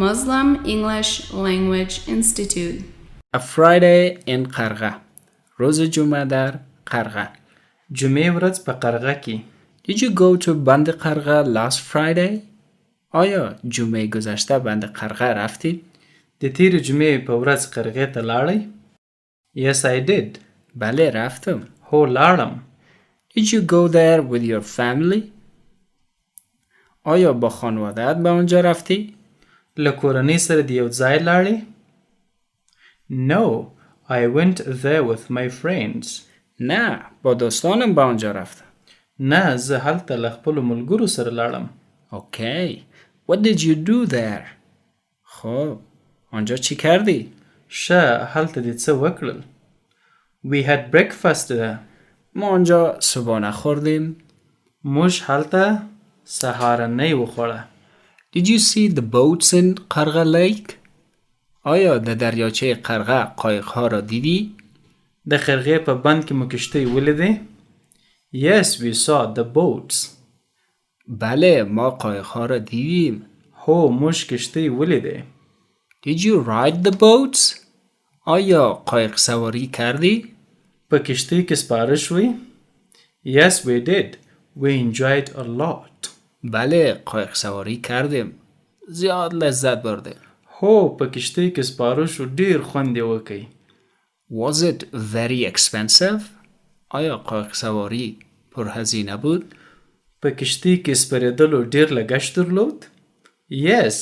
Muslim English Language Institute. A Friday in قرغه. روز جمعه در قرغه. جمعه ورځ په قرغه کې. Did you go to بند قرغه last Friday? آیا جمعه گذشته بند قرغه رفتید؟ د تیر جمعه په ورځ قرغه ته لاړی؟ Yes, I did. بله رفتم. هو لاړم. Did you go there with your family? آیا با خانواده‌ات به آنجا رفتی؟ له کورنۍ سره د یو ځای لاړی؟ No, I went there with my friends. نه، با دوستانم به آنجا رفتم. نه، زه هلته له خپلو ملګرو سره لاړم. Okay. What did you do there? خب، آنجا چی کردی؟ شه، هلته دې څه وکړل؟ We had breakfast there. ما آنجا صبحانه خوردیم. موږ هلته سهارنۍ وخوړه. Did you see the boats in قرغه lake? آیا در دریاچه قرغه قایق‌ها را دیدی؟ د قرغې په بند کې مو کشتۍ ولیدې؟ Yes, we saw the boats. بله، ما قایق‌ها را دیدیم. هو، موږ کشتۍ ولیدې. Did you ride the boats? آیا قایق سواری کردی؟ په کشتۍ کې سپاره شوی؟ Yes, we did. We enjoyed a lot. بله، قایق سواری کردیم. زیاد لذت بردیم. هو، په کشتۍ کې سپاره شو، ډیر خوند یې وکړ. Was it very expensive? آیا قایق سواری پرهزینه بود؟ په کشتۍ کې سپرېدلو ډیر لګښت درلود؟ Yes,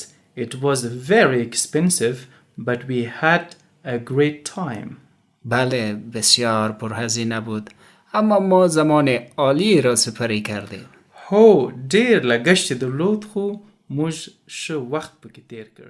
it was very expensive, but we had a great time. بله، بسیار پرهزینه بود. اما ما زمان عالی را سپری کردیم. هو، ډیر لګښت درلود خو موږ ښه وخت پکې تیر کړ.